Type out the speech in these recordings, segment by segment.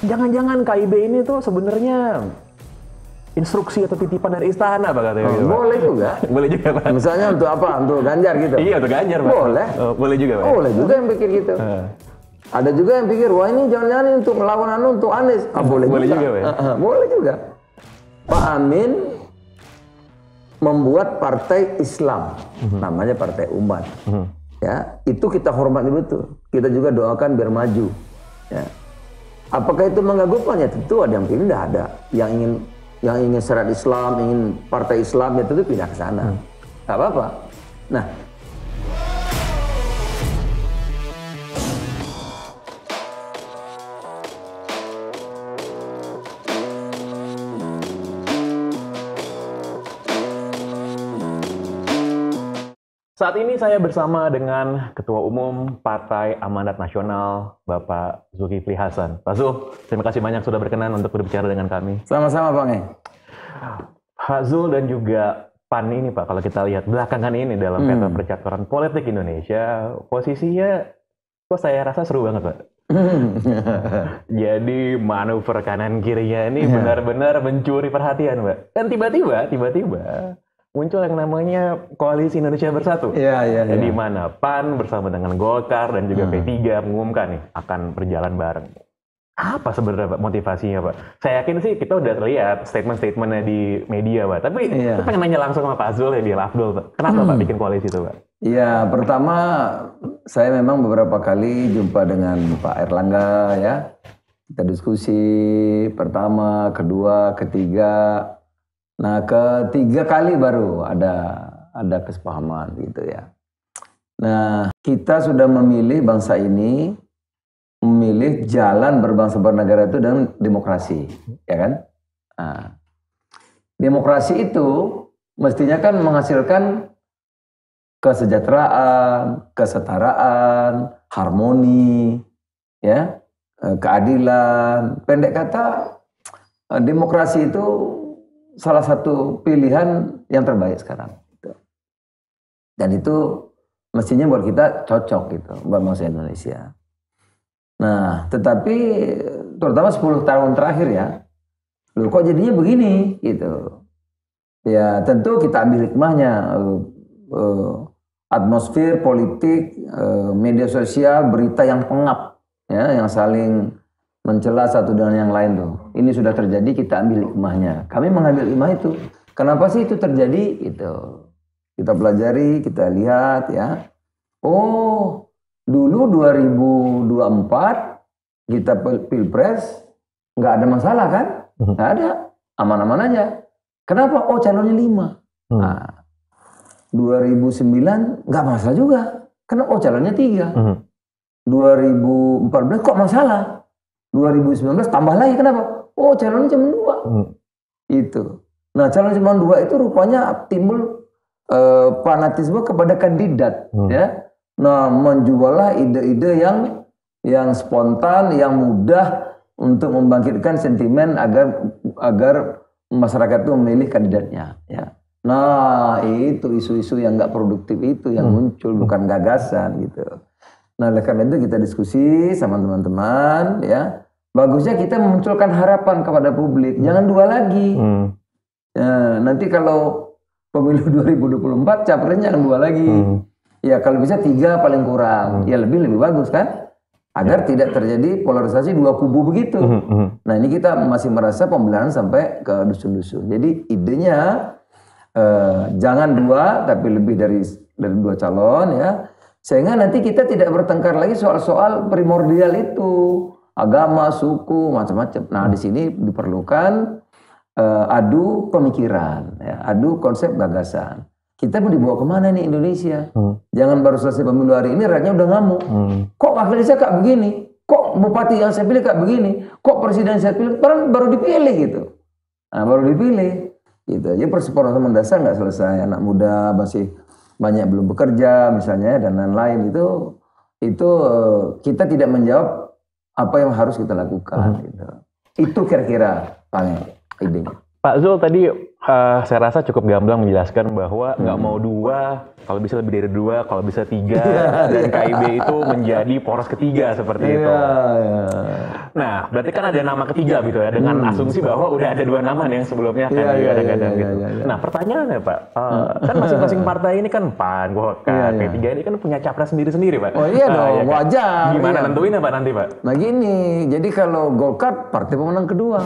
Jangan-jangan KIB ini tuh sebenarnya instruksi atau titipan dari istana, Pak, katanya. Boleh juga. Boleh juga, Pak. Misalnya untuk apa? Untuk Ganjar gitu. Iya, untuk Ganjar, Pak. Boleh. Boleh juga, Pak. Boleh juga yang pikir gitu. Ada juga yang pikir, wah ini jangan-jangan untuk melawan untuk Anies. Boleh juga, Pak. Boleh juga. Pak Amin membuat partai Islam, namanya Partai Umat. Ya, itu kita hormati betul. Kita juga doakan biar maju. Ya. Apakah itu mengganggu? Ya tentu ada yang pilih, tidak ada. Yang ingin syarat Islam, ingin partai Islam, ya tentu pindah ke sana. Gak apa-apa. Nah, saat ini saya bersama dengan Ketua Umum Partai Amanat Nasional, Bapak Zulkifli Hasan. Pak Zul, terima kasih banyak sudah berkenan untuk berbicara dengan kami. sama-sama Bang. Pak Zul dan juga PAN ini, Pak, kalau kita lihat belakangan ini dalam peta percakapan politik Indonesia, posisinya kok saya rasa seru banget, Pak. Jadi manuver kanan kirinya ini benar-benar mencuri perhatian, Pak. Dan tiba-tiba muncul yang namanya Koalisi Indonesia Bersatu. Di mana PAN bersama dengan Golkar dan juga P3 mengumumkan nih akan berjalan bareng. Apa sebenarnya, Pak, motivasinya, Pak? Saya yakin sih kita udah lihat statement-statementnya di media, Pak. Tapi saya pengen nanya langsung sama Pak Zul ya, di Afdol, Pak. Kenapa Pak bikin koalisi itu, Pak? Ya, pertama saya memang beberapa kali jumpa dengan Pak Erlangga ya. Kita diskusi pertama, kedua, ketiga. Nah, ketiga kali baru ada kesepahaman gitu ya. Nah, kita sudah memilih bangsa ini, memilih jalan berbangsa bernegara itu dengan demokrasi, ya kan? Nah, demokrasi itu mestinya kan menghasilkan kesejahteraan, kesetaraan, harmoni, ya, keadilan. Pendek kata, demokrasi itu salah satu pilihan yang terbaik sekarang. Dan itu mestinya buat kita cocok gitu, buat bangsa Indonesia. Nah, tetapi terutama 10 tahun terakhir ya, loh kok jadinya begini gitu. Ya tentu kita ambil hikmahnya, atmosfer politik, media sosial, berita yang pengap, ya, yang saling mencela satu dengan yang lain tuh. Ini sudah terjadi, kita ambil hikmahnya. Kami mengambil hikmah itu. Kenapa sih itu terjadi? Itu kita pelajari, kita lihat ya. Oh, dulu 2024 kita pilpres nggak ada masalah kan? Nggak ada, aman-aman aja. Kenapa? Oh, calonnya 5. Nah, 2009 nggak masalah juga. Kenapa? Oh, calonnya 3. 2014 kok masalah? 2019 tambah lagi, kenapa? Oh, calonnya cuma 2. Itu. Nah, calon cuma 2 itu rupanya timbul fanatisme kepada kandidat, ya. Nah, menjuallah ide-ide yang spontan, yang mudah untuk membangkitkan sentimen agar masyarakat itu memilih kandidatnya, ya. Nah, itu isu-isu yang nggak produktif itu yang muncul, bukan gagasan gitu. Nah, oleh karena itu kita diskusi sama teman-teman, ya. Bagusnya kita memunculkan harapan kepada publik. Jangan 2 lagi. Ya, nanti kalau pemilu 2024, capresnya jangan 2 lagi. Ya, kalau bisa 3 paling kurang. Ya, lebih bagus kan? Agar tidak terjadi polarisasi 2 kubu begitu. Nah, ini kita masih merasa pembelahan sampai ke dusun-dusun. Jadi idenya jangan 2, tapi lebih dari 2 calon, ya. Sehingga nanti kita tidak bertengkar lagi soal-soal primordial itu, agama, suku, macam-macam. Nah, di sini diperlukan adu pemikiran, ya, adu konsep gagasan. Kita mau dibawa kemana nih Indonesia? Jangan baru selesai pemilu hari ini rakyatnya udah ngamuk. Kok wakil saya kayak begini? Kok bupati yang saya pilih kayak begini? Kok presiden saya pilih? Baru dipilih gitu. Nah, baru dipilih. Gitu. Jadi persoalan mendasar nggak selesai. Anak muda masih banyak belum bekerja misalnya dan lain-lain itu kita tidak menjawab apa yang harus kita lakukan. Gitu. Itu kira-kira idenya. Pak Zul tadi Saya rasa cukup gamblang menjelaskan bahwa nggak mau 2, kalau bisa lebih dari 2, kalau bisa 3, dan KIB itu menjadi poros ketiga seperti itu. Nah, berarti kan ada nama ketiga gitu ya, dengan asumsi bahwa udah ada 2 nama nih yang sebelumnya akan digadang-gadang gitu. Nah, pertanyaannya Pak, kan masing-masing partai ini kan PAN, Golkar, P3 ini kan punya capres sendiri-sendiri Pak. Oh iya dong, wajar. Gimana nentuinnya Pak nanti Pak? Nah gini, jadi kalau Golkar partai pemenang kedua,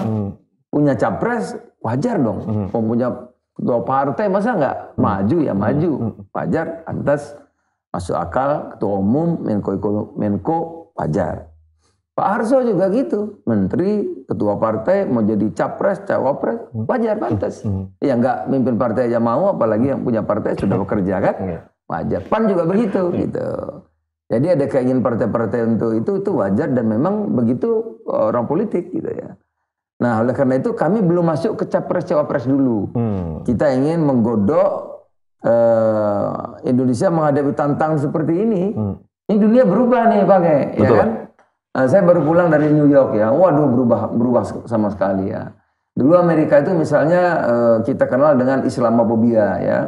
punya capres, wajar dong. Punya ketua partai masa nggak maju ya maju, wajar, pantas, masuk akal. Ketua umum, Menko wajar. Pak Harso juga gitu, menteri, ketua partai mau jadi capres, cawapres, wajar, pantas. Ya nggak mimpin partai aja mau, apalagi yang punya partai sudah bekerja kan, wajar. PAN juga begitu gitu. Jadi ada keinginan partai-partai untuk itu wajar dan memang begitu orang politik gitu ya. Nah, oleh karena itu kami belum masuk ke capres-cawapres dulu. Kita ingin menggodok Indonesia menghadapi tantangan seperti ini. Ini dunia berubah nih, Pak, ya kan? Nah, saya baru pulang dari New York ya. Waduh, berubah sama sekali ya. Dulu Amerika itu misalnya kita kenal dengan Islamofobia ya.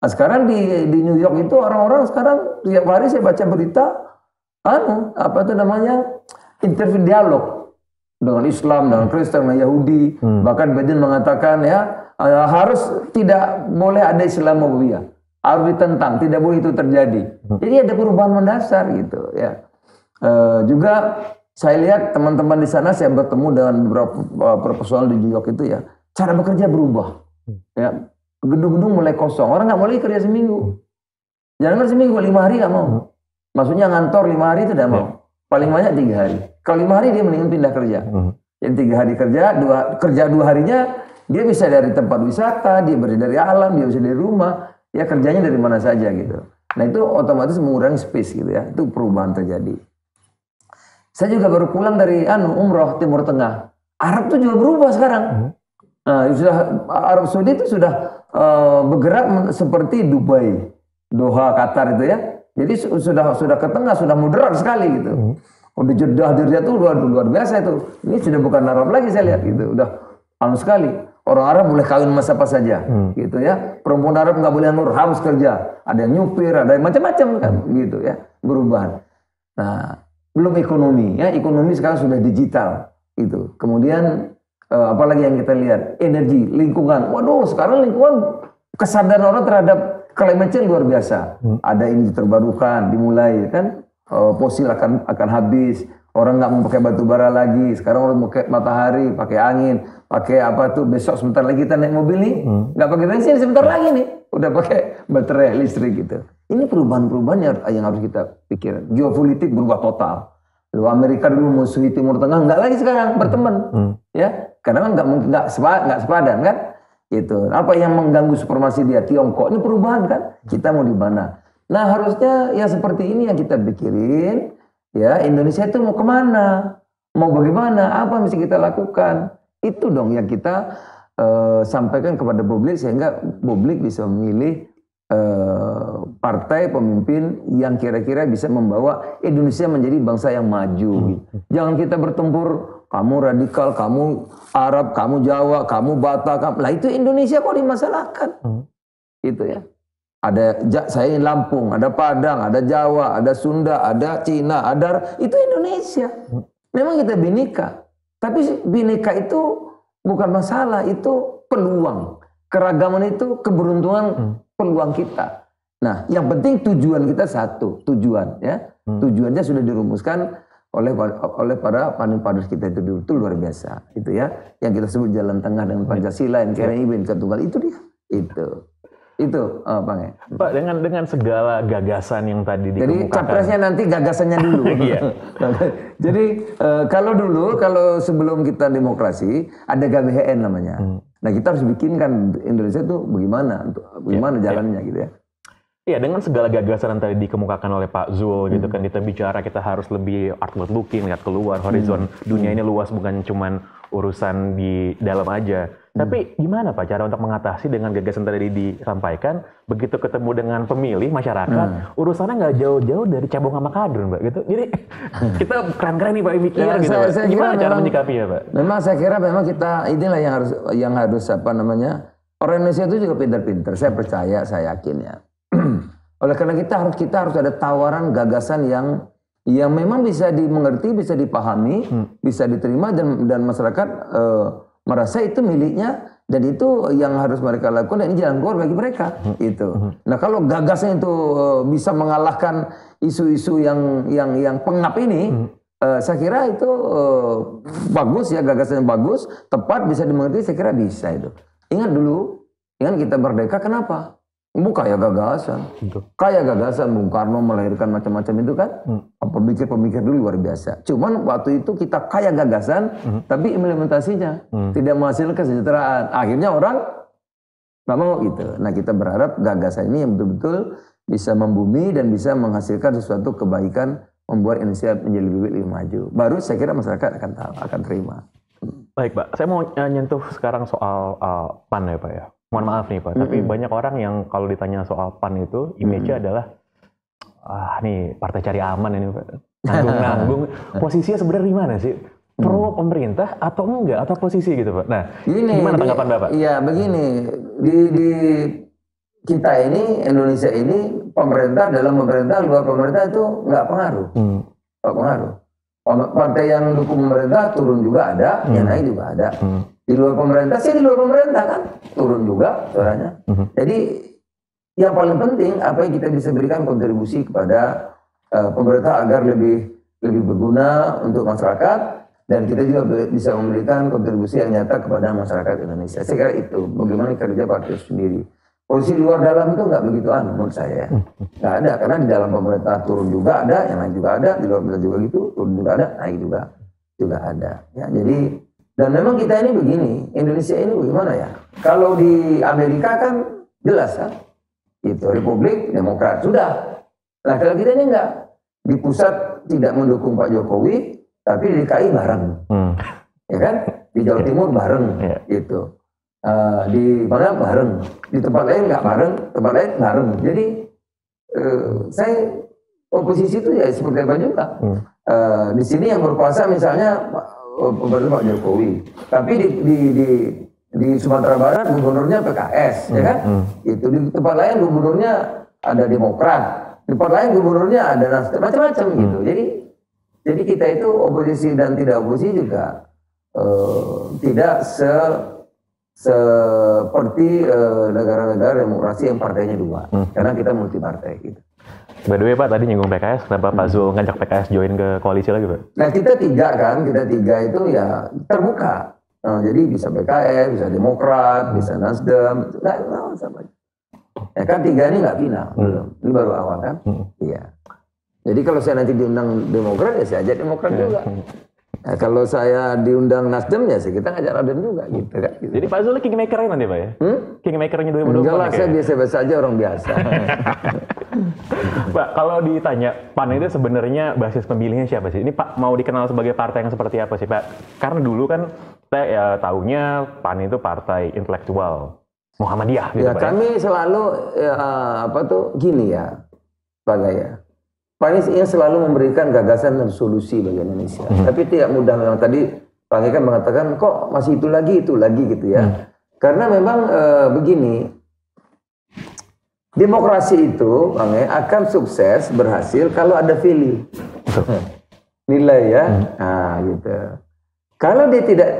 Nah, sekarang di New York itu orang-orang sekarang tiap hari saya baca berita apa itu namanya? Interview dialog dengan Islam, dengan Kristen, dengan Yahudi. Bahkan Biden mengatakan ya harus tidak boleh ada Islamofobia, harus ditentang, tidak boleh itu terjadi. Jadi ada perubahan mendasar gitu ya. Juga saya lihat teman-teman di sana, saya bertemu dengan beberapa profesional di New York itu ya, cara bekerja berubah. Ya, gedung-gedung mulai kosong, orang nggak boleh kerja seminggu. Jangan seminggu, 5 hari nggak mau. Maksudnya ngantor 5 hari itu tidak mau. Paling banyak 3 hari. Kalau 5 hari dia mendingan pindah kerja. Jadi 3 hari kerja 2 harinya dia bisa dari tempat wisata, dia bisa dari alam, dia bisa dari rumah, ya kerjanya dari mana saja gitu. Nah itu otomatis mengurangi space gitu ya. Itu perubahan terjadi. Saya juga baru pulang dari umroh Timur Tengah. Arab tuh juga berubah sekarang. Nah, Arab Saudi itu sudah bergerak seperti Dubai, Doha, Qatar itu ya. Jadi sudah ke tengah, sudah moderat sekali gitu. Udah Jeddah dirinya tuh luar biasa itu. Ini sudah bukan Arab lagi saya lihat gitu. Udah sekali. Orang Arab boleh kawin sama siapa saja gitu ya. Perempuan Arab nggak boleh harus kerja. Ada yang nyupir, ada yang macam-macam kan gitu ya. Perubahan. Nah, belum ekonomi ya. Ekonomi sekarang sudah digital gitu. Kemudian apalagi yang kita lihat, energi, lingkungan. Waduh, sekarang lingkungan kesadaran orang terhadap climate change luar biasa. Ada energi terbarukan dimulai kan, fosil akan habis. Orang nggak mau pakai batu bara lagi. Sekarang orang mau pakai matahari, pakai angin, pakai apa tuh. Besok sebentar lagi kita naik mobil nih, nggak pakai bensin, sebentar lagi nih udah pakai baterai listrik gitu. Ini perubahan-perubahan yang harus kita pikir. Geopolitik berubah total. Lalu Amerika dulu musuhi Timur Tengah, nggak lagi sekarang berteman, ya. Karena kan nggak sepadan kan. Itu apa yang mengganggu supremasi dia, Tiongkok. Ini perubahan kan. Kita mau di mana? Nah harusnya ya seperti ini yang kita pikirin. Ya, Indonesia itu mau kemana? Mau bagaimana? Apa mesti kita lakukan? Itu dong yang kita sampaikan kepada publik sehingga publik bisa memilih partai pemimpin yang kira-kira bisa membawa Indonesia menjadi bangsa yang maju. Jangan kita bertempur, kamu radikal, kamu Arab, kamu Jawa, kamu Batak. Lah itu Indonesia kok dimasalahkan? Gitu ya. Saya ini Lampung, ada Padang, ada Jawa, ada Sunda, ada Cina, ada itu Indonesia. Memang kita bineka, tapi bineka itu bukan masalah, itu peluang. Keragaman itu keberuntungan, peluang kita. Nah, yang penting tujuan kita satu, tujuan ya. Tujuannya sudah dirumuskan oleh para founding fathers kita itu luar biasa, itu ya. Yang kita sebut jalan tengah dengan Pancasila, NKRI, Bhinneka Tunggal itu dia. Itu Bang. Pak, dengan segala gagasan yang tadi dikemukakan. Jadi capresnya nanti gagasannya dulu. Jadi kalau sebelum kita demokrasi ada GBHN namanya. Nah kita harus bikinkan Indonesia itu bagaimana jalannya gitu ya. Iya, dengan segala gagasan yang tadi dikemukakan oleh Pak Zul gitu kan, kita bicara kita harus lebih outward looking, lihat keluar, horizon dunia ini luas, bukan cuman urusan di dalam aja. Tapi gimana Pak cara untuk mengatasi dengan gagasan tadi disampaikan, begitu ketemu dengan pemilih, masyarakat, urusannya nggak jauh-jauh dari cabang sama kader Pak gitu. Jadi kita keren-keren nih Pak mikir gitu Pak. Gimana cara menyikapinya Pak? Memang saya kira memang kita inilah yang harus Orang Indonesia itu juga pintar-pintar, saya percaya, saya yakin ya. Oleh karena kita harus ada tawaran gagasan yang memang bisa dimengerti, bisa dipahami, bisa diterima dan masyarakat merasa itu miliknya dan itu yang harus mereka lakukan dan ini jalan keluar bagi mereka itu. Nah kalau gagasan itu bisa mengalahkan isu-isu yang pengap ini, saya kira itu bagus ya, gagasan yang bagus, tepat, bisa dimengerti, saya kira bisa itu. Ingat kita merdeka kenapa? Kaya gagasan. Kaya gagasan, Bung Karno melahirkan macam-macam itu kan. Pemikir-pemikir dulu luar biasa. Cuman waktu itu kita kaya gagasan, tapi implementasinya tidak menghasilkan kesejahteraan. Akhirnya orang nggak mau gitu. Nah kita berharap gagasan ini yang betul-betul bisa membumi dan bisa menghasilkan sesuatu kebaikan, membuat Indonesia menjadi lebih maju. Baru saya kira masyarakat akan terima. Baik Pak, saya mau nyentuh sekarang soal PAN ya Pak ya. Mohon maaf nih Pak, tapi banyak orang yang kalau ditanya soal PAN itu, image-nya adalah, nih partai cari aman ini Pak. Nanggung-nanggung. Posisinya sebenarnya di mana sih? Pro pemerintah atau enggak? Atau posisi gitu Pak? Nah, gimana tanggapan Bapak? Iya begini, di kita ini, Indonesia ini, pemerintah, dalam pemerintah, luar pemerintah itu nggak pengaruh. Nggak pengaruh. Partai yang dukung pemerintah turun juga ada, yang naik juga ada. Di luar pemerintah, di luar pemerintah kan turun juga suaranya. Jadi yang paling penting apa yang kita bisa berikan kontribusi kepada pemerintah agar lebih berguna untuk masyarakat dan kita juga bisa memberikan kontribusi yang nyata kepada masyarakat Indonesia. Saya kira itu bagaimana kerja partai sendiri. Posisi luar dalam itu nggak begitu menurut saya. Nggak ada karena di dalam pemerintah turun juga ada, yang naik juga ada, di luar pemerintah juga gitu turun juga ada, naik juga ada. Ya jadi dan memang kita ini begini, Indonesia ini bagaimana ya? Kalau di Amerika kan jelas kan, itu Republik, Demokrat sudah. Nah kalau kita ini enggak, di pusat tidak mendukung Pak Jokowi, tapi di DKI bareng, ya kan? Di Jawa Timur bareng, gitu. Di mana bareng, di tempat lain nggak bareng, tempat lain bareng. Jadi saya oposisi itu ya seperti apa juga. Di sini yang berkuasa misalnya Pak Jokowi, tapi di Sumatera Barat gubernurnya PKS, ya kan? Itu di tempat lain gubernurnya ada Demokrat, di tempat lain gubernurnya ada Nasdem, macam-macam gitu. Jadi kita itu oposisi dan tidak oposisi juga tidak seperti negara-negara demokrasi yang partainya dua, karena kita multi partai gitu. By the way Pak, tadi nyinggung PKS, kenapa Pak Zul ngajak PKS join ke koalisi lagi Pak? Nah kita tiga itu ya terbuka. Nah, jadi bisa PKS, bisa Demokrat, bisa Nasdem, nggak sama. Ya kan tiga ini nggak final, belum. Ini baru awal kan? Iya. Jadi kalau saya nanti diundang Demokrat ya saya ajak Demokrat juga. Nah, kalau saya diundang Nasdem ya kita ngajak Nasdem juga gitu kan. Gitu. Jadi Pak Zul kingmaker-nya nanti Pak ya? Kingmaker-nya 2024? Enggak lah, saya biasa-biasa aja, orang biasa. Pak, kalau ditanya PAN itu sebenarnya basis pemilihnya siapa sih? Ini Pak mau dikenal sebagai partai yang seperti apa sih Pak? Karena dulu kan saya ya taunya PAN itu partai intelektual Muhammadiyah gitu ya, Pak. Kami selalu gini ya Pak Gaya. PAN ini selalu memberikan gagasan dan solusi bagi Indonesia. Tapi tidak mudah memang tadi Pak Gaya kan mengatakan kok masih itu lagi gitu ya. Karena memang begini, demokrasi itu Bang akan sukses berhasil kalau ada value. Nilai ya. Nah, gitu. Kalau dia tidak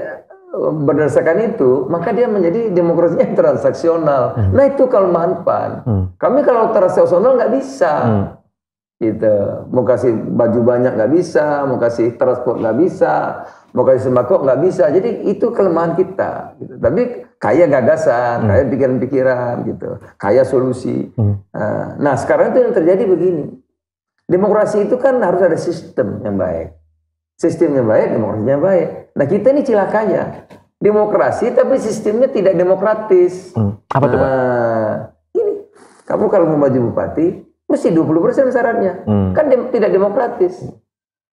berdasarkan itu, maka dia menjadi demokrasinya transaksional. Nah, itu kelemahan PAN. Kami kalau transaksional nggak bisa. Gitu. Mau kasih baju banyak nggak bisa, mau kasih transport nggak bisa, mau kasih sembako nggak bisa. Jadi itu kelemahan kita. Gitu. Tapi kaya gagasan, kaya pikiran-pikiran, gitu, kaya solusi. Nah sekarang itu yang terjadi begini. Demokrasi itu kan harus ada sistem yang baik. Sistemnya baik, demokrasinya baik. Nah kita ini cilakanya. Demokrasi tapi sistemnya tidak demokratis. Apa tuh Pak? Ini, kamu kalau mau maju bupati, mesti 20% syaratnya. Kan tidak demokratis.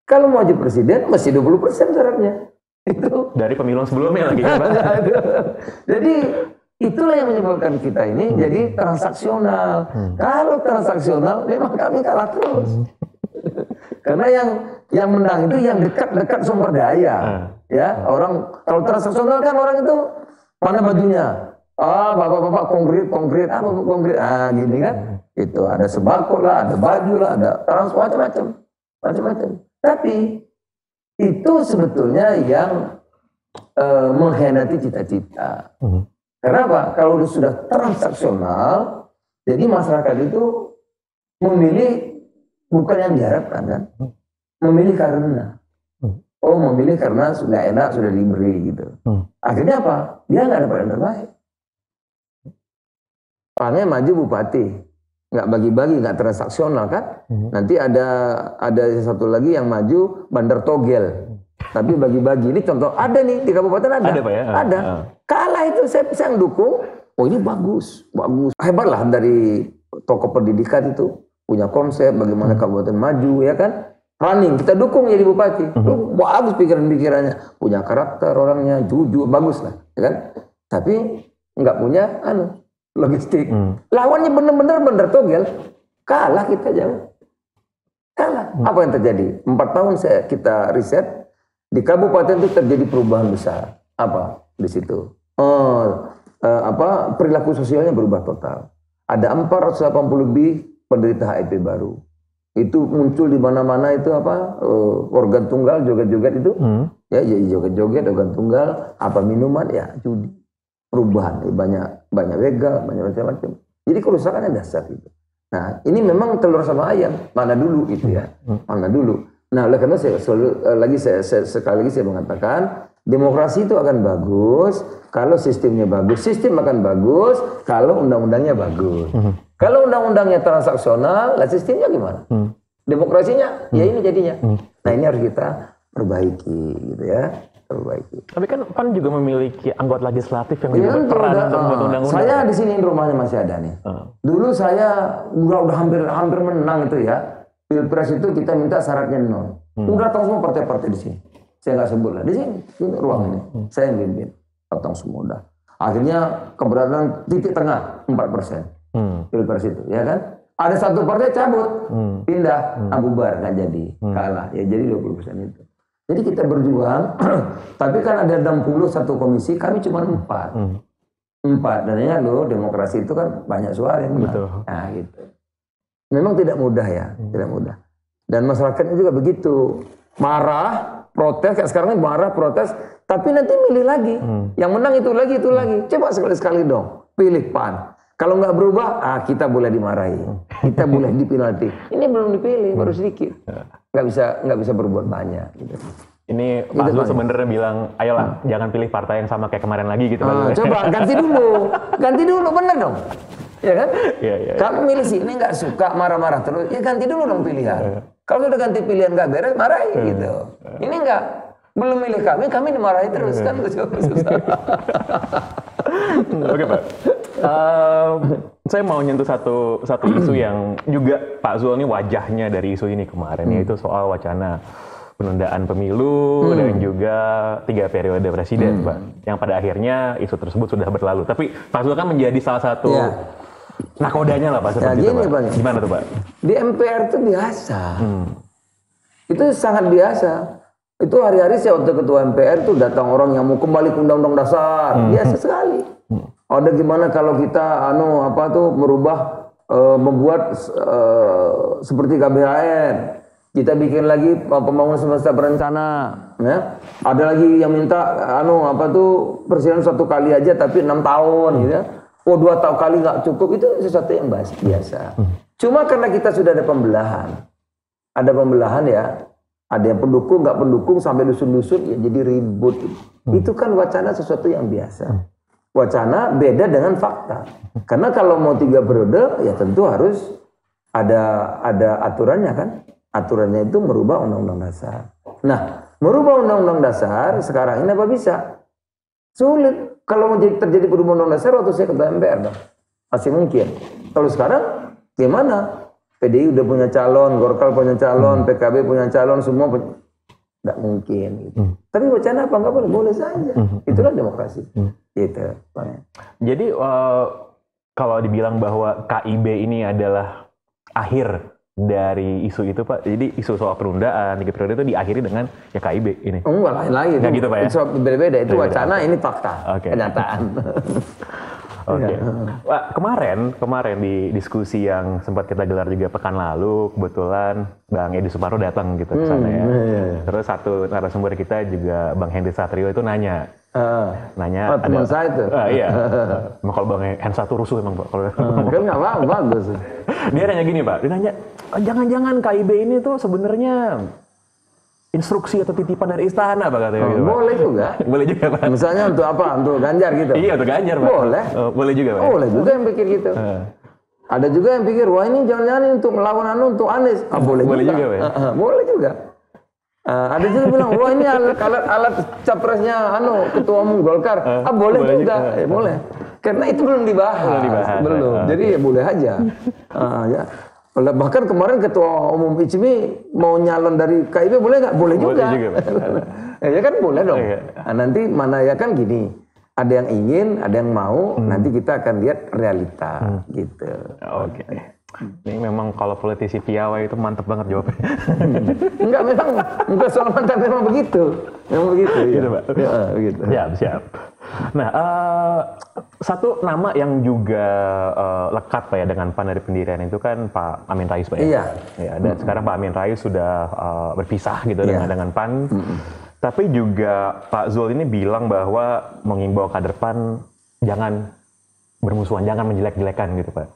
Kalau mau maju presiden, mesti 20% syaratnya. Itu. Dari pemilu sebelumnya lagi. Jadi itulah yang menyebabkan kita ini jadi transaksional. Kalau transaksional, memang kami kalah terus. Karena yang menang itu yang dekat-dekat sumber daya. Ya, orang kalau transaksional kan orang itu mana bajunya, Bapak-bapak konkret, bapak konkret, gini kan, itu ada sembako lah, ada baju lah, ada macam-macam. Tapi itu sebetulnya yang mengkhianati cita-cita. Kenapa? Kalau sudah transaksional, jadi masyarakat itu memilih bukan yang diharapkan kan, memilih karena. Memilih karena sudah enak, sudah diberi gitu. Akhirnya apa? Dia nggak dapat yang terbaik. Palingnya maju bupati, nggak bagi-bagi, nggak transaksional kan? Nanti ada satu lagi yang maju bandar togel, tapi bagi-bagi. Ini contoh ada nih di kabupaten ada. Ada Pak ya? Ada. Kalah itu saya yang dukung. Oh ini bagus. Hebat lah dari tokoh pendidikan itu punya konsep bagaimana kabupaten maju ya kan? Running, kita dukung jadi bupati. Bagus pikiran-pikirannya, punya karakter orangnya, jujur, bagus lah, ya kan? Tapi nggak punya logistik. Lawannya bener-bener togel, kalah kita jauh. Kalah. Apa yang terjadi? 4 tahun kita riset di kabupaten itu terjadi perubahan besar. Apa di situ? Perilaku sosialnya berubah total. Ada 480 lebih penderita HIV baru. Itu muncul di mana-mana itu organ tunggal, joget-joget itu, ya joget-joget, organ tunggal, minuman ya judi, perubahan, banyak begal, banyak macam-macam. Jadi kerusakannya dasar itu. Nah ini memang telur sama ayam, mana dulu itu ya, mana dulu. Nah oleh karena sekali lagi saya mengatakan demokrasi itu akan bagus kalau sistemnya bagus, sistem akan bagus kalau undang-undangnya bagus. Kalau undang-undangnya transaksional, lah sistemnya gimana? Demokrasinya, ya ini jadinya. Nah ini harus kita perbaiki, gitu ya. Tapi kan PAN juga memiliki anggota legislatif yang juga berperan untuk membuat undang-undang. Saya di sini rumahnya masih ada nih. Dulu saya udah hampir menang itu ya. Pilpres itu kita minta syaratnya 0. Udah datang semua partai-partai di sini. Saya nggak sebut lah di sini ruang ini. Saya yang pimpin, datang semua udah. Akhirnya keberadaan titik tengah 4%. Pilpres itu, ya kan? Ada satu partai cabut, pindah, bubar, nggak jadi, kalah. Ya jadi 20% itu. Jadi kita berjuang, tapi kan ada 61 komisi, kami cuma 4. 4, dan ya demokrasi itu kan banyak suara yang menang. Nah gitu. Memang tidak mudah ya, tidak mudah. Dan masyarakatnya juga begitu. Marah, protes, kayak sekarang ini marah, protes, tapi nanti milih lagi. Yang menang itu lagi. Coba sekali-sekali dong, pilih PAN. Kalau nggak berubah, kita boleh dimarahi, kita boleh dipilih. Ini belum dipilih, baru sedikit, nggak bisa berbuat banyak. Gitu. Ini Pak Zul sebenarnya bilang, ayolah jangan pilih partai yang sama kayak kemarin lagi gitu. Coba ganti dulu, bener dong, ya kan? Ya. Kamu milih sini nggak suka marah-marah terus, ya ganti dulu dong pilihan. Kalau sudah ganti pilihan nggak beres, marahi gitu. Ini belum milih kami dimarahi terus kan susah. Oke Pak. Saya mau nyentuh satu isu yang juga Pak Zul ini wajahnya dari isu ini kemarin, yaitu soal wacana penundaan pemilu dan juga 3 periode presiden, Pak. Yang pada akhirnya isu tersebut sudah berlalu. Tapi Pak Zul kan menjadi salah satu nakodanya lah Pak, seperti itu Pak. Gimana tuh Pak? Di MPR itu biasa. Itu sangat biasa. Itu hari-hari saya waktu ketua MPR itu datang orang yang mau kembali ke Undang-Undang Dasar. Biasa sekali. Ada gimana kalau kita merubah, membuat seperti KBHN. Kita bikin lagi pembangunan semesta berencana, ya. Ada lagi yang minta presiden 1 kali aja tapi 6 tahun gitu ya. 2 tahun kali nggak cukup, itu sesuatu yang biasa. Cuma karena kita sudah ada pembelahan ya. Ada yang pendukung, nggak pendukung, sampai dusun-dusun ya jadi ribut. Itu kan wacana sesuatu yang biasa. Wacana beda dengan fakta. Karena kalau mau 3 periode, ya tentu harus ada aturannya kan. Aturannya itu merubah Undang-Undang Dasar. Nah, merubah Undang-Undang Dasar sekarang ini apa bisa? Sulit. Kalau mau terjadi perubahan Undang-Undang Dasar waktu saya ketua MPR dong. Masih mungkin. Kalau sekarang gimana? PDI udah punya calon, Golkar punya calon, PKB punya calon, semua nggak mungkin. Gitu. Tapi wacana apa nggak boleh? Boleh saja. Itulah demokrasi. Gitu. Jadi kalau dibilang bahwa KIB ini adalah akhir dari isu itu Pak, jadi isu soal penundaan 3 periode itu diakhiri dengan ya KIB ini. Enggak, lain lagi. Nggak gitu Pak ya? Itu beda-beda. Itu wacana, ini fakta, kenyataan. Oke. Pak, kemarin di diskusi yang sempat kita gelar juga pekan lalu, kebetulan Bang Edi Suparno datang gitu ke sana ya. Terus satu narasumber kita juga Bang Henry Satrio itu nanya teman saya itu. Iya. Emang kalau Bang Hensa tuh rusuh emang Pak. Kan nggak bagus. Dia nanya gini Pak, dia nanya, jangan-jangan KIB ini tuh sebenarnya instruksi atau titipan dari istana Pak katanya gitu, Pak. Boleh juga. Boleh juga Pak. Misalnya untuk apa? Untuk Ganjar gitu. Iya, untuk Ganjar Pak. Boleh. Boleh juga Pak. Boleh juga yang pikir gitu. Ada juga yang pikir, wah ini jangan-jangan untuk melawan untuk Anies. Boleh juga Pak. Boleh juga. Ada juga bilang, wah ini alat capresnya ketua umum Golkar. Boleh juga. Boleh. Karena itu belum dibahas. Belum. Jadi ya boleh aja. Ya. Bahkan kemarin ketua umum ICMI mau nyalon dari KIB boleh nggak? Boleh juga. Ya kan boleh dong. Nah, nanti mana ya kan gini, ada yang ingin, ada yang mau, nanti kita akan lihat realita gitu. Oke. Ini memang kalau politisi piawai itu mantep banget jawabnya. Enggak soal mantap, memang begitu. Memang begitu. Gitu Pak. Ya, begitu. Siap. Nah, satu nama yang juga lekat Pak ya dengan PAN dari pendirian itu kan Pak Amin Rais Pak ya. Iya. Dan sekarang Pak Amin Rais sudah berpisah gitu dengan PAN. Tapi juga Pak Zul ini bilang bahwa mengimbau kader PAN jangan bermusuhan, jangan menjelek-jelekan gitu Pak.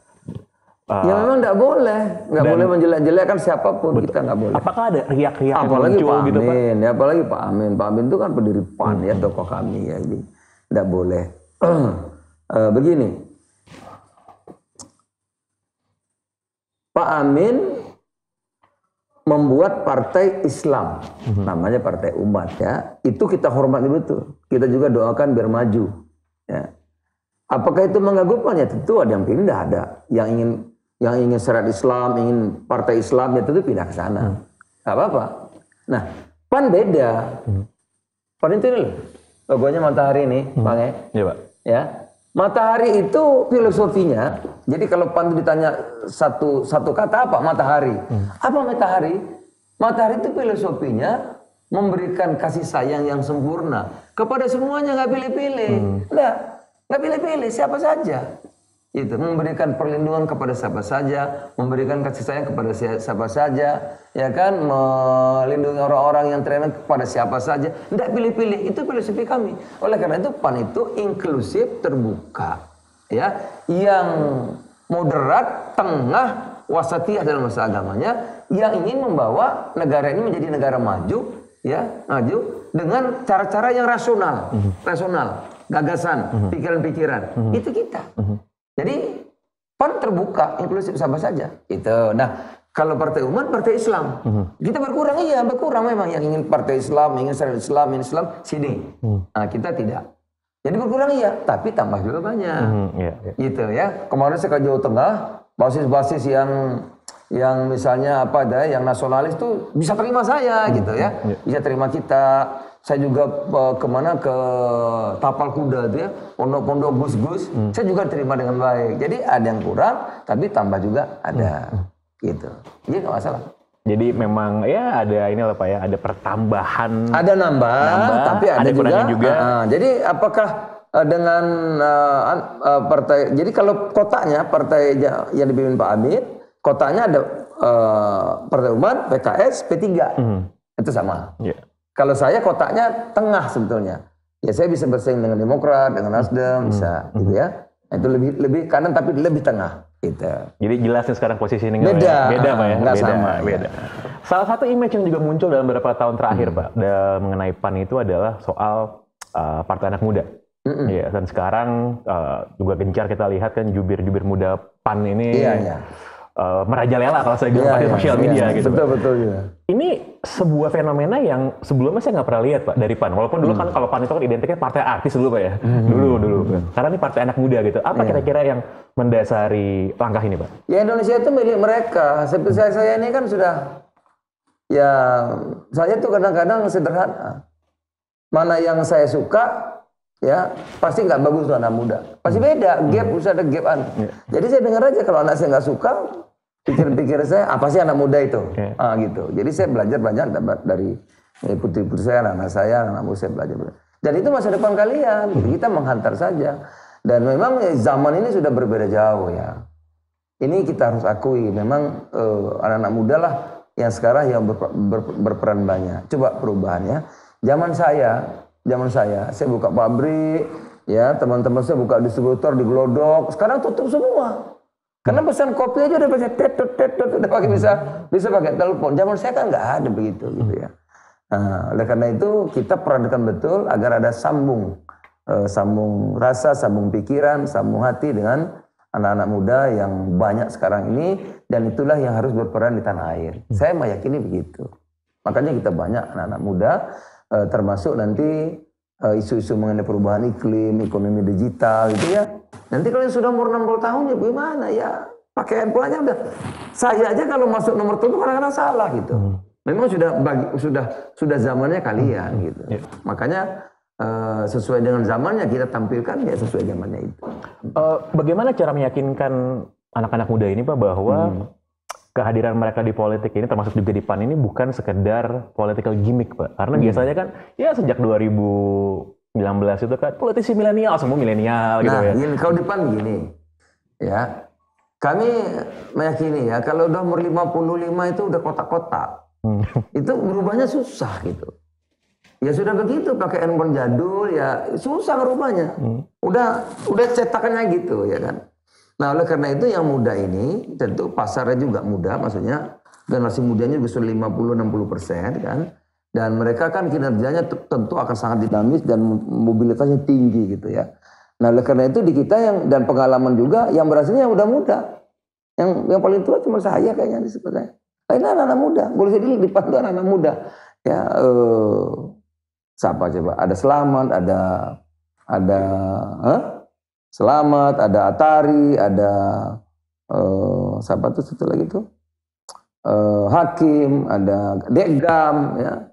Ya memang nggak boleh menjelek-jelekan siapapun, kita nggak boleh. Apakah ada riak-riak yang apalagi muncul Pak Amin, gitu Pak? Ya apalagi Pak Amin itu kan pendiri PAN ya, tokoh kami ya, jadi nggak boleh. Begini, Pak Amin membuat partai Islam, namanya Partai Umat ya, itu kita hormati betul. Kita juga doakan biar maju. Ya. Apakah itu mengganggu PAN? Ya tentu ada yang pindah, ada yang ingin syariat Islam, ingin partai Islam, ya tentu pindah ke sana. Gak apa-apa. Nah, PAN beda. PAN itu nih, logonya matahari nih, Bang ya. Iya Pak. Ya, matahari itu filosofinya. Jadi kalau PAN ditanya satu kata apa? Matahari. Apa matahari? Matahari itu filosofinya memberikan kasih sayang yang sempurna kepada semuanya, nggak pilih-pilih. Nggak pilih-pilih, siapa saja. Itu memberikan perlindungan kepada siapa saja, memberikan kasih sayang kepada siapa saja, ya kan, melindungi orang-orang yang terhina kepada siapa saja. Tidak pilih-pilih, itu filosofi kami. Oleh karena itu PAN itu inklusif, terbuka, ya, yang moderat, tengah, wasatiyah dalam masa agamanya, yang ingin membawa negara ini menjadi negara maju, ya, maju dengan cara-cara yang rasional, gagasan, pikiran-pikiran, itu kita. Jadi PAN terbuka, inklusif sama saja. Itu. Nah, kalau Partai Umat, Partai Islam, kita berkurang memang yang ingin Partai Islam, ingin syariat Islam, ingin Islam sini. Nah, kita tidak. Jadi berkurang iya, tapi tambah juga banyak. Gitu ya. Kemarin saya ke Jawa Tengah, basis-basis yang misalnya yang nasionalis tuh bisa terima saya gitu ya, bisa terima kita. Saya juga kemana ke Tapal Kuda itu ya, pondok-pondok gus-gus, saya juga terima dengan baik. Jadi ada yang kurang, tapi tambah juga ada, gitu. Jadi nggak masalah. Jadi memang ya ada ini lah Pak ya, ada pertambahan. Ada nambah tapi ada juga. Jadi apakah dengan partai? Jadi kalau kotaknya partai yang dipimpin Pak Amin, kotaknya ada Partai Umat, PKS, P3, itu sama. Kalau saya kotaknya tengah sebetulnya. Ya saya bisa bersaing dengan Demokrat, dengan Nasdem, bisa gitu ya. Itu lebih kanan tapi lebih tengah gitu. Jadi jelas nih sekarang posisi ini beda Pak ya. Nggak sama. Beda. Salah satu image yang juga muncul dalam beberapa tahun terakhir Pak mengenai PAN itu adalah soal partai anak muda. Ya, dan sekarang juga gencar kita lihat kan jubir-jubir muda PAN ini merajalela kalau saya bilang pakai sosial media gitu. Betul ya. Ini sebuah fenomena yang sebelumnya saya nggak pernah lihat Pak dari PAN. Walaupun dulu kan kalau PAN itu kan identiknya partai artis dulu Pak ya. Dulu. Karena ini partai anak muda gitu. Apa kira-kira yang mendasari langkah ini Pak? Ya Indonesia itu milik mereka. Seperti saya ini kan sudah, ya saya tuh kadang-kadang sederhana. Mana yang saya suka, ya pasti nggak bagus untuk anak muda. Pasti beda, harus ada gap. Jadi saya dengar aja kalau anak saya nggak suka, pikir saya apa sih anak muda itu, gitu. Jadi saya belajar banyak dari putri-putri saya, anak-anak saya, anak muda saya belajar. Dan itu masa depan kalian, kita menghantar saja. Dan memang zaman ini sudah berbeda jauh ya. Ini kita harus akui, memang anak-anak muda lah yang sekarang yang berperan banyak. Coba perubahannya. Zaman saya buka pabrik, ya teman-teman saya buka distributor di Glodok, sekarang tutup semua. Karena pesan kopi aja udah pakai udah pakai bisa pakai telepon. Zaman saya kan nggak ada begitu gitu ya. Nah, oleh karena itu kita perankan betul agar ada sambung rasa, sambung pikiran, sambung hati dengan anak-anak muda yang banyak sekarang ini, dan itulah yang harus berperan di tanah air. Saya meyakini begitu. Makanya kita banyak anak-anak muda, termasuk nanti isu-isu mengenai perubahan iklim, ekonomi digital gitu ya. Nanti kalau sudah umur 60 tahun ya gimana ya? Pakai handphone aja udah. Saya aja kalau masuk nomor telepon kadang-kadang salah gitu. Memang sudah zamannya kalian gitu. Makanya sesuai dengan zamannya kita tampilkan ya sesuai zamannya itu. Bagaimana cara meyakinkan anak-anak muda ini Pak bahwa kehadiran mereka di politik ini termasuk juga di PAN ini bukan sekedar political gimmick Pak? Karena biasanya kan ya sejak 2019 itu kan politisi milenial, semua milenial gitu ya. Nah, kalau di PAN begini ya, kami meyakini ya kalau udah umur 55 itu udah kotak-kotak. Itu berubahnya susah gitu. Ya sudah begitu, pakai handphone jadul ya susah merubahnya. Udah cetakannya gitu ya kan. Nah oleh karena itu yang muda ini tentu pasarnya juga muda, maksudnya generasi mudanya bisa 50-60% kan. Dan mereka kan kinerjanya tentu akan sangat dinamis dan mobilitasnya tinggi gitu ya. Nah oleh karena itu di kita dan pengalaman juga yang berhasilnya udah muda. Yang paling tua cuma saya kayaknya di sekolah. Ini anak-anak muda, boleh jadi di depan itu anak-anak muda. Ya siapa coba? Ada Selamat, ada Selamat, ada Atari, ada siapa tuh satu lagi tuh? Hakim, ada Degam ya.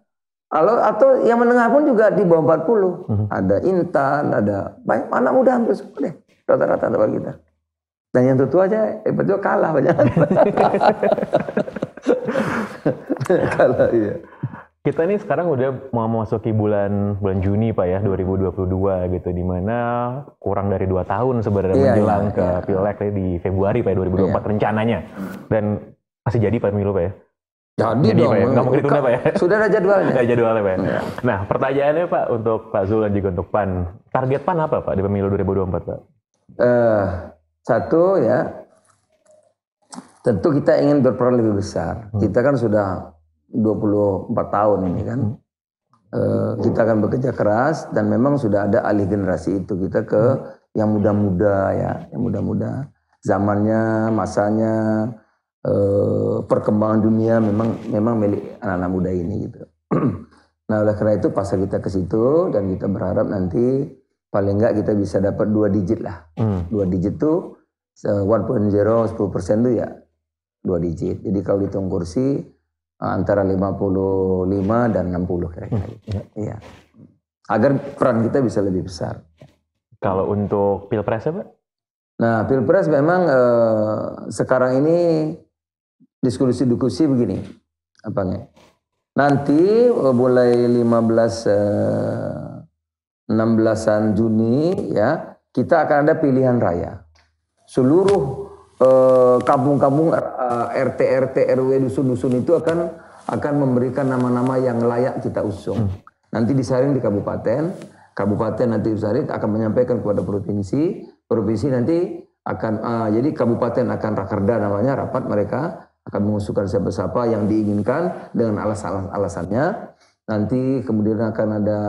Atau yang menengah pun juga di bawah 40. Ada Intan, ada banyak anak muda hampir semua deh. Rata-rata tempat kita. Dan yang tua aja betul kalah banyak. Kalah iya. Kita ini sekarang udah mau memasuki bulan Juni Pak ya, 2022 gitu, dimana kurang dari 2 tahun sebenarnya menjelang ke Pileg di Februari Pak ya, 2024 rencananya. Dan masih jadi Pak pemilu Pak ya? Jadi dong, Pak ya? Nggak mungkin ditunda Pak ya? Sudah ada jadwalnya. Ada jadwalnya Pak ya? Nah pertanyaannya Pak untuk Pak Zul dan juga untuk PAN, target PAN apa Pak di pemilu 2024 Pak? Satu ya, tentu kita ingin berperan lebih besar. Kita kan sudah 24 tahun ini kan. Kita akan bekerja keras dan memang sudah ada alih generasi itu. Kita ke yang muda-muda ya, yang muda-muda. Zamannya, masanya, perkembangan dunia memang milik anak-anak muda ini gitu. Nah oleh karena itu pasar kita ke situ dan kita berharap nanti paling enggak kita bisa dapat 2 digit lah. 2 digit tuh 1.0 10% tuh ya 2 digit. Jadi kalau dihitung kursi antara 55 dan 60 kira-kira. Iya. Agar peran kita bisa lebih besar. Kalau untuk pilpresnya Pak? Nah pilpres memang sekarang ini diskusi begini. Apanya? Nanti mulai 16-an Juni ya kita akan ada pilihan raya. Seluruh kampung-kampung RT RW dusun-dusun itu akan memberikan nama-nama yang layak kita usung. Nanti disaring di kabupaten nanti disaring akan menyampaikan kepada provinsi nanti akan jadi kabupaten akan rakerda namanya, rapat mereka akan mengusulkan siapa-siapa yang diinginkan dengan alasan-alasannya. Nanti kemudian akan ada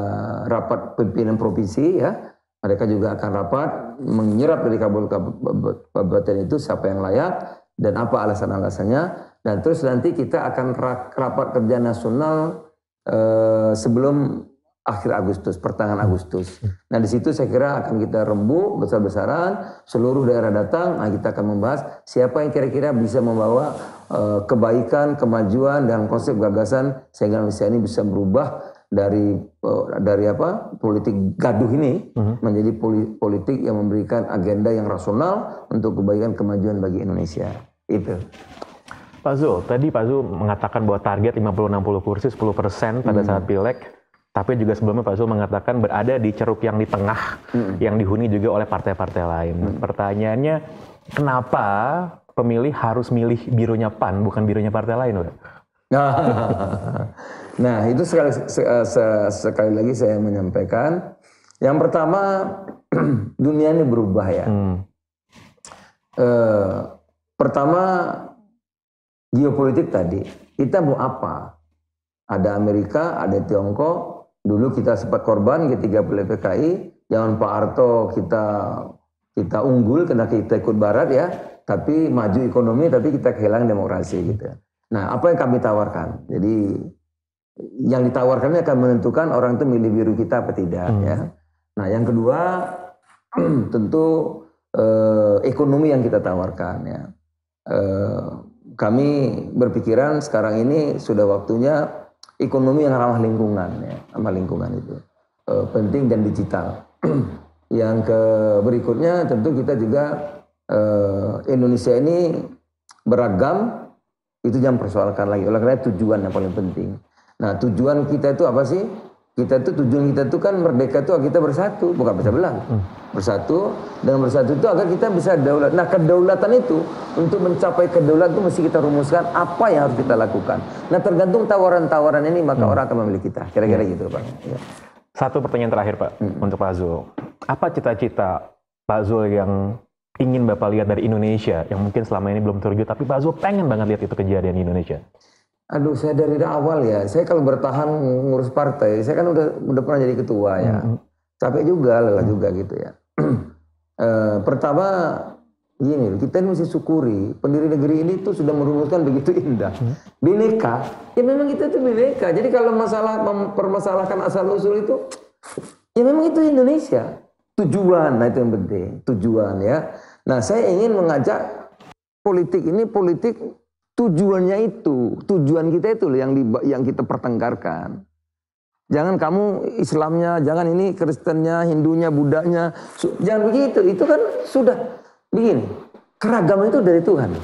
rapat pimpinan provinsi ya. Mereka juga akan rapat menyerap dari kabupaten itu siapa yang layak dan apa alasan-alasannya. Dan terus nanti kita akan rapat kerja nasional sebelum akhir Agustus, pertengahan Agustus. Nah di situ saya kira akan kita rembuk besar-besaran, seluruh daerah datang. Nah kita akan membahas siapa yang kira-kira bisa membawa kebaikan, kemajuan dan konsep gagasan sehingga Indonesia ini bisa berubah dari politik gaduh ini menjadi politik yang memberikan agenda yang rasional untuk kebaikan kemajuan bagi Indonesia. Itu. Pak Zul, tadi Pak Zul mengatakan bahwa target 50-60 kursi 10% pada saat Pileg. Tapi juga sebelumnya Pak Zul mengatakan berada di ceruk yang di tengah, yang dihuni juga oleh partai-partai lain. Pertanyaannya, kenapa pemilih harus milih birunya PAN, bukan birunya partai lain, Pak? Nah, itu sekali lagi saya menyampaikan. Yang pertama, dunia ini berubah ya. Pertama, geopolitik tadi, kita mau apa? Ada Amerika, ada Tiongkok. Dulu kita sempat korban ketika PKI. Jangan Pak Harto kita unggul karena kita ikut Barat ya. Tapi maju ekonomi, tapi kita kehilangan demokrasi gitu. Nah, apa yang kami tawarkan? Jadi yang ditawarkannya akan menentukan orang itu milih biru kita apa tidak ya. Nah, yang kedua tentu ekonomi yang kita tawarkan ya. Kami berpikiran sekarang ini sudah waktunya ekonomi yang ramah lingkungan ya, ramah lingkungan itu penting dan digital. Yang berikutnya tentu kita juga Indonesia ini beragam, itu jangan persoalkan lagi. Oleh karena tujuan yang paling penting. Nah, tujuan kita itu apa sih? Tujuan kita itu kan merdeka itu kita bersatu, bukan pecah belah. Bersatu, dengan bersatu itu agar kita bisa daulat. Nah, kedaulatan itu, untuk mencapai kedaulatan itu mesti kita rumuskan apa yang harus kita lakukan. Nah, tergantung tawaran-tawaran ini maka orang akan memilih kita. Kira-kira gitu, Pak. Ya. Satu pertanyaan terakhir, Pak, untuk Pak Zul. Apa cita-cita Pak Zul yang ingin Bapak lihat dari Indonesia, yang mungkin selama ini belum terwujud, tapi Pak Zul pengen banget lihat itu kejadian di Indonesia? Aduh, saya dari awal ya, saya kalau bertahan ngurus partai, saya kan udah pernah jadi ketua ya. Capek juga, lelah juga gitu ya. Pertama, gini, kita ini mesti syukuri, pendiri negeri ini tuh sudah merumuskan begitu indah. Bineka, ya memang kita itu bineka. Jadi kalau masalah mempermasalahkan asal-usul itu, ya memang itu Indonesia. Tujuan, nah itu yang penting, tujuan ya. Nah, saya ingin mengajak politik ini, politik tujuannya itu, tujuan kita itu loh yang kita pertengkarkan. Jangan kamu Islamnya, jangan ini Kristennya, Hindunya, Budanya, jangan begitu. Itu kan sudah begini. Keragaman itu dari Tuhan.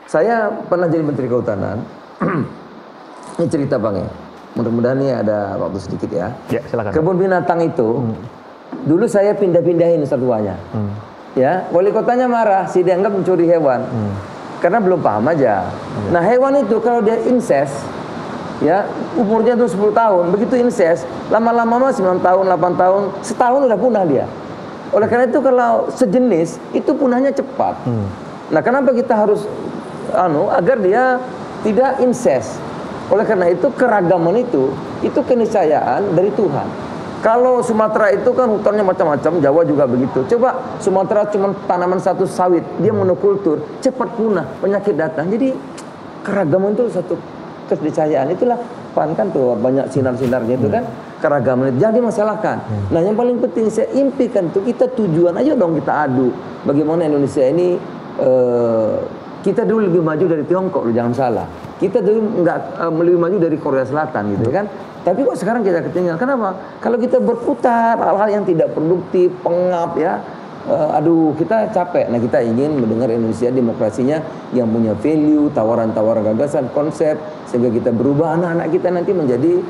Saya pernah jadi Menteri Kehutanan. Ini cerita Bang ya. Mudah-mudahan ini ada waktu sedikit ya. Ya, silakan. Kebun binatang itu, dulu saya pindah-pindahin satuannya. Ya, wali kotanya marah, si dianggap mencuri hewan. Karena belum paham aja. Nah, hewan itu kalau dia inses, ya umurnya tuh 10 tahun, begitu inses, lama-lama 9 tahun, 8 tahun, setahun udah punah dia. Oleh karena itu kalau sejenis, itu punahnya cepat. Nah, kenapa kita harus agar dia tidak inses? Oleh karena itu keragaman itu keniscayaan dari Tuhan. Kalau Sumatera itu kan hutannya macam-macam, Jawa juga begitu. Coba Sumatera cuma tanaman satu sawit, dia monokultur, cepat punah, penyakit datang. Jadi keragaman itu satu keniscayaan. Itulah PAN kan tuh banyak sinar-sinarnya itu kan keragaman itu. Jangan dimasalahkan. Nah, yang paling penting saya impikan tuh kita tujuan aja dong kita adu. Bagaimana Indonesia ini kita dulu lebih maju dari Tiongkok, jangan salah. Kita dulu lebih maju dari Korea Selatan gitu kan. Tapi kok sekarang kita ketinggalan? Kenapa? Kalau kita berputar hal-hal yang tidak produktif, pengap ya, kita capek. Nah, kita ingin mendengar Indonesia demokrasinya yang punya value, tawaran-tawaran gagasan, konsep, sehingga kita berubah, anak-anak kita nanti menjadi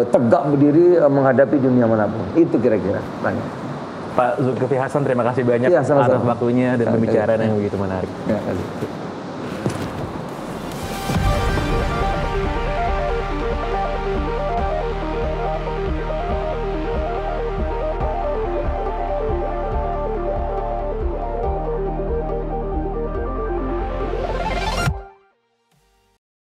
tegak berdiri menghadapi dunia manapun. Itu kira-kira. Pak Zulkifli Hasan, terima kasih banyak atas waktunya dan pembicaraan yang begitu menarik. Ya,